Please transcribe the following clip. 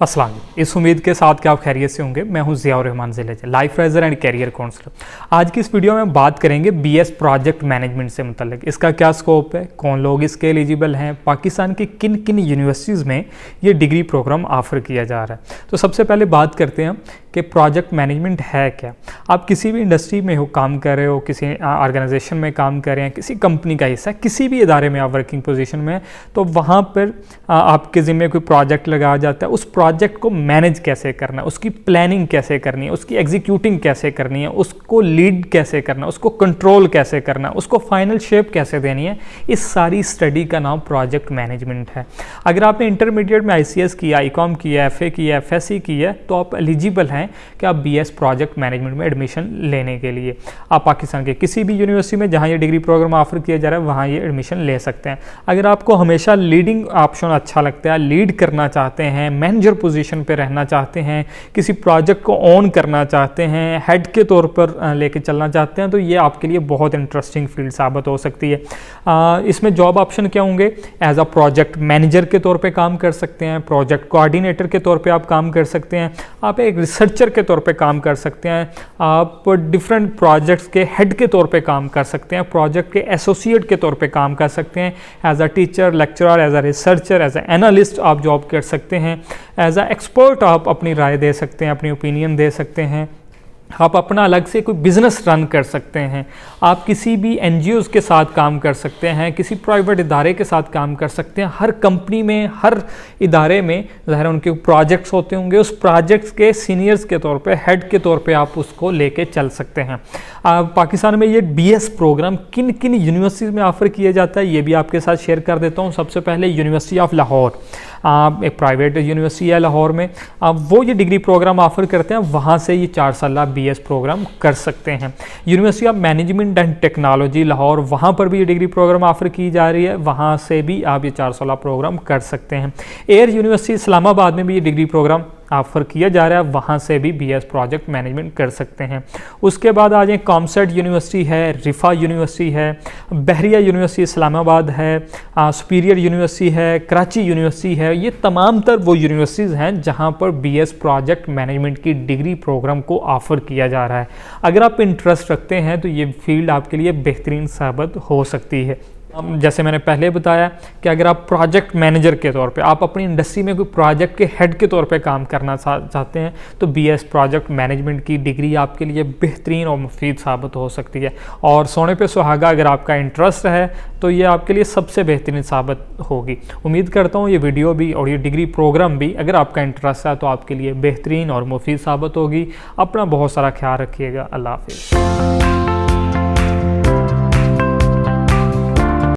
अस्सलाम वालेकुम। इस उम्मीद के साथ कि आप खैरियत से होंगे। मैं हूं Ziaur Rahman Zileja, life adviser and career counsellor. आज की इस वीडियो में बात करेंगे बीएस प्रोजेक्ट मैनेजमेंट से मुतल्लिक। इसका क्या स्कोप है, कौन लोग इसके एलिजिबल हैं, पाकिस्तान की किन किन यूनिवर्सिटीज़ में ये डिग्री प्रोग्राम ऑफ़र किया जा रहा है। तो सबसे पहले बात करते हैं कि प्रोजेक्ट मैनेजमेंट है क्या। आप किसी भी इंडस्ट्री में हो, काम कर रहे हो, किसी ऑर्गेनाइजेशन में काम कर रहे हैं, किसी कंपनी का हिस्सा, किसी भी इदारे में आप वर्किंग पोजीशन में हैं, तो वहाँ पर आपके ज़िम्मे कोई प्रोजेक्ट लगाया जाता है। उस प्रोजेक्ट को मैनेज कैसे करना है, उसकी प्लानिंग कैसे करनी है, उसकी एग्जीक्यूटिंग कैसे करनी है, उसको लीड कैसे करना है, उसको कंट्रोल कैसे करना है, उसको फाइनल शेप कैसे देनी है, इस सारी स्टडी का नाम प्रोजेक्ट मैनेजमेंट है। अगर आपने इंटरमीडिएट में ICS किया, ICOM किया, FA किया, FSC किया, तो आप एलिजिबल हैं कि आप BS प्रोजेक्ट मैनेजमेंट में एडमिशन लेने के लिए। आप पाकिस्तान के किसी भी यूनिवर्सिटी में जहाँ ये डिग्री प्रोग्राम ऑफर किया जा रहा है वहाँ ये एडमिशन ले सकते हैं। अगर आपको हमेशा लीडिंग ऑप्शन अच्छा लगता है, लीड करना चाहते हैं, मैनेजर पोजीशन पे रहना चाहते हैं, किसी प्रोजेक्ट को ऑन करना चाहते हैं, हेड के तौर पर लेके चलना चाहते हैं, तो ये आपके लिए बहुत इंटरेस्टिंग फील्ड साबित हो सकती है। इसमें जॉब ऑप्शन क्या होंगे? एज अ प्रोजेक्ट मैनेजर के तौर पे काम कर सकते हैं, प्रोजेक्ट कोऑर्डिनेटर के तौर पे आप काम कर सकते हैं, आप एक रिसर्चर के तौर पे काम कर सकते हैं, आप डिफरेंट प्रोजेक्ट्स के हेड के तौर पे काम कर सकते हैं, प्रोजेक्ट के एसोसिएट के तौर पे काम कर सकते हैं, as a teacher, lecturer, as a researcher, as a analyst आप जॉब कर सकते हैं, एज अ एक्सपर्ट आप अपनी राय दे सकते हैं, अपनी ओपिनियन दे सकते हैं, आप अपना अलग से कोई बिज़नेस रन कर सकते हैं, आप किसी भी NGOs के साथ काम कर सकते हैं, किसी प्राइवेट इदारे के साथ काम कर सकते हैं। हर कंपनी में, हर इदारे में ज़ाहिर उनके प्रोजेक्ट्स होते होंगे, उस प्रोजेक्ट्स के सीनियर्स के तौर पे, हेड के तौर पे आप उसको लेके चल सकते हैं। पाकिस्तान में ये BS प्रोग्राम किन किन यूनिवर्सिटीज़ में ऑफ़र किया जाता है ये भी आपके साथ शेयर कर देता हूँ। सबसे पहले यूनिवर्सिटी ऑफ लाहौर, एक प्राइवेट यूनिवर्सिटी है लाहौर में, वो ये डिग्री प्रोग्राम ऑफ़र करते हैं, वहाँ से ये 4 साल BS प्रोग्राम कर सकते हैं। University of management and technology Lahore, वहाँ पर भी ये डिग्री प्रोग्राम ऑफ़र की जा रही है, वहाँ से भी आप ये 4 साल प्रोग्राम कर सकते हैं। एयर यूनिवर्सिटी इस्लामाबाद में भी ये डिग्री प्रोग्राम ऑफ़र किया जा रहा है, वहाँ से भी BS प्रोजेक्ट मैनेजमेंट कर सकते हैं। उसके बाद आ जाए, कॉमसेट यूनिवर्सिटी है, रिफा यूनिवर्सिटी है, बहरिया यूनिवर्सिटी इस्लामाबाद है, सुपीरियर यूनिवर्सिटी है, कराची यूनिवर्सिटी है। ये तमाम तर वो यूनिवर्सिटीज़ हैं जहाँ पर BS प्रोजेक्ट मैनेजमेंट की डिग्री प्रोग्राम को ऑफ़र किया जा रहा है। अगर आप इंटरेस्ट रखते हैं तो ये फील्ड आपके लिए बेहतरीन साबित हो सकती है। जैसे मैंने पहले बताया कि अगर आप प्रोजेक्ट मैनेजर के तौर पे, आप अपनी इंडस्ट्री में कोई प्रोजेक्ट के हेड के तौर पे काम करना चाहते हैं, तो BS प्रोजेक्ट मैनेजमेंट की डिग्री आपके लिए बेहतरीन और मुफीद साबित हो सकती है। और सोने पे सुहागा अगर आपका इंटरेस्ट है तो ये आपके लिए सबसे बेहतरीन साबित होगी। उम्मीद करता हूँ ये वीडियो भी और ये डिग्री प्रोग्राम भी अगर आपका इंटरेस्ट है तो आपके लिए बेहतरीन और मुफीद साबित होगी। अपना बहुत सारा ख्याल रखिएगा। अल्लाह हाफिज़।